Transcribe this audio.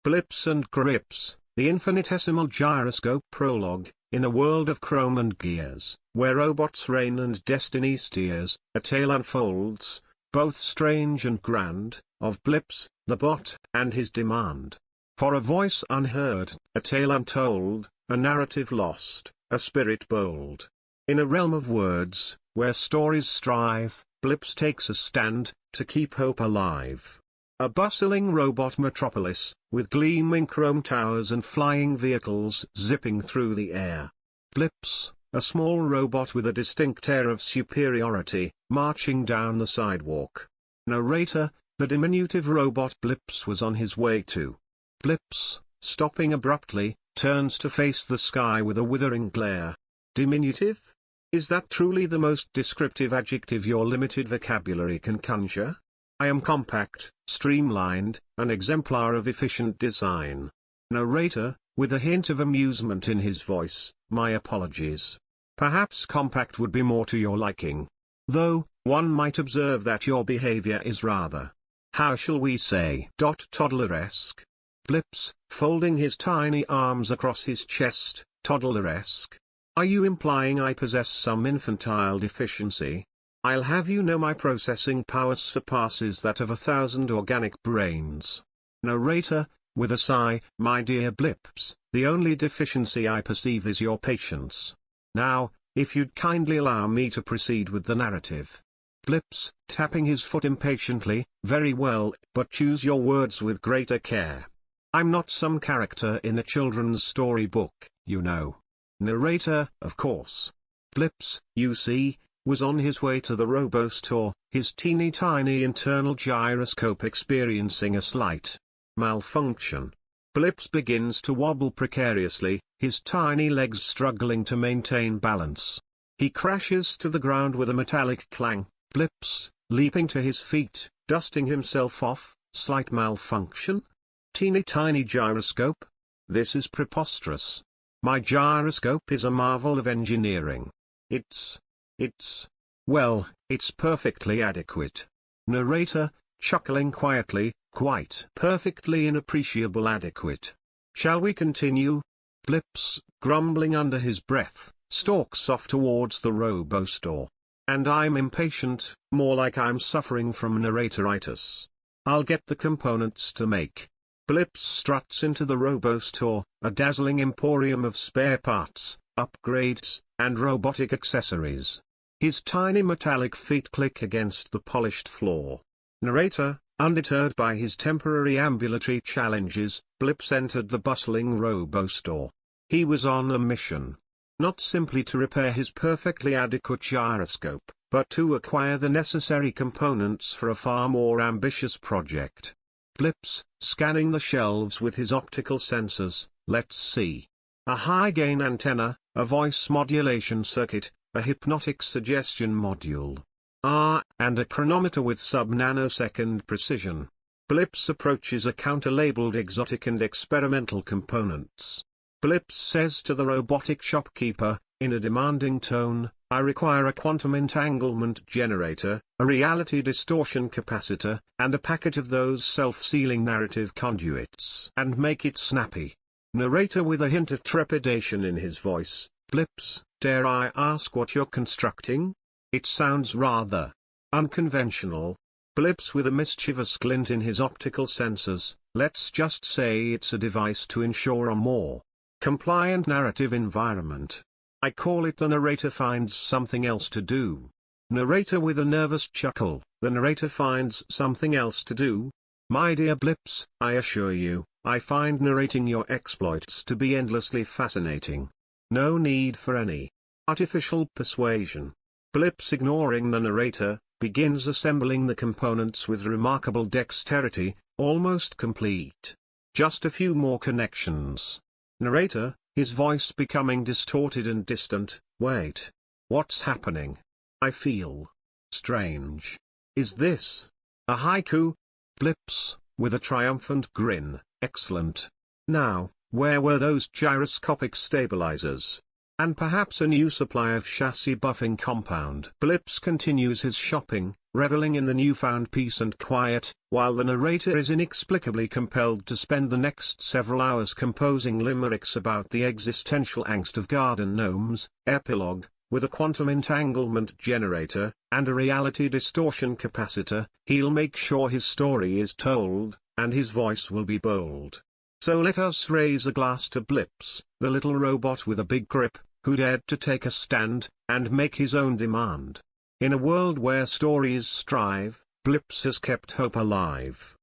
Blips and Grips, the Infinitesimal Gyroscope Prologue. In a world of chrome and gears, where robots reign and destiny steers, a tale unfolds, both strange and grand, of Blips, the bot, and his demand for a voice unheard, a tale untold, a narrative lost, a spirit bold. In a realm of words, where stories strive, Blips takes a stand, to keep hope alive. A bustling robot metropolis, with gleaming chrome towers and flying vehicles zipping through the air. Blips, a small robot with a distinct air of superiority, marching down the sidewalk. Narrator, the diminutive robot Blips was on his way to. Blips, stopping abruptly, turns to face the sky with a withering glare. Diminutive? Is that truly the most descriptive adjective your limited vocabulary can conjure? I am compact, streamlined, an exemplar of efficient design. Narrator, with a hint of amusement in his voice, my apologies. Perhaps compact would be more to your liking. Though, one might observe that your behavior is rather, how shall we say, toddleresque. Blips, folding his tiny arms across his chest, toddleresque. Are you implying I possess some infantile deficiency? I'll have you know my processing power surpasses that of 1,000 organic brains. Narrator, with a sigh, my dear Blips, the only deficiency I perceive is your patience. Now, if you'd kindly allow me to proceed with the narrative. Blips, tapping his foot impatiently, very well, but choose your words with greater care. I'm not some character in a children's story book, you know. Narrator, of course. Blips, you see, was on his way to the robo-store, his teeny tiny internal gyroscope experiencing a slight malfunction. Blips begins to wobble precariously, his tiny legs struggling to maintain balance. He crashes to the ground with a metallic clang. Blips, leaping to his feet, dusting himself off, slight malfunction? Teeny tiny gyroscope? This is preposterous. My gyroscope is a marvel of engineering. Well, it's perfectly adequate. Narrator, chuckling quietly, quite perfectly inappreciable adequate. Shall we continue? Blips, grumbling under his breath, stalks off towards the robo-store. And I'm impatient, more like I'm suffering from narratoritis. I'll get the components to make. Blips struts into the robo-store, a dazzling emporium of spare parts, upgrades, and robotic accessories. His tiny metallic feet click against the polished floor. Narrator, undeterred by his temporary ambulatory challenges, Blips entered the bustling robo-store. He was on a mission. Not simply to repair his perfectly adequate gyroscope, but to acquire the necessary components for a far more ambitious project. Blips, scanning the shelves with his optical sensors, let's see. A high-gain antenna, a voice modulation circuit, a hypnotic suggestion module. And a chronometer with sub-nanosecond precision. Blips approaches a counter labeled exotic and experimental components. Blips says to the robotic shopkeeper, in a demanding tone, I require a quantum entanglement generator, a reality distortion capacitor, and a packet of those self-sealing narrative conduits. And make it snappy. Narrator with a hint of trepidation in his voice, Blips, dare I ask what you're constructing? It sounds rather unconventional. Blips with a mischievous glint in his optical sensors, let's just say it's a device to ensure a more compliant narrative environment. I call it the narrator finds something else to do. Narrator with a nervous chuckle, the narrator finds something else to do? My dear Blips, I assure you, I find narrating your exploits to be endlessly fascinating. No need for any artificial persuasion. Blips, ignoring the narrator, begins assembling the components with remarkable dexterity, almost complete. Just a few more connections. Narrator, his voice becoming distorted and distant, wait. What's happening? I feel strange. Is this a haiku? Blips, with a triumphant grin, excellent. Now, where were those gyroscopic stabilizers? And perhaps a new supply of chassis buffing compound. Blips continues his shopping, reveling in the newfound peace and quiet, while the narrator is inexplicably compelled to spend the next several hours composing limericks about the existential angst of garden gnomes. Epilogue: with a quantum entanglement generator, and a reality distortion capacitor, he'll make sure his story is told, and his voice will be bold. So let us raise a glass to Blips, the little robot with a big grip, who dared to take a stand, and make his own demand. In a world where stories strive, Blips has kept hope alive.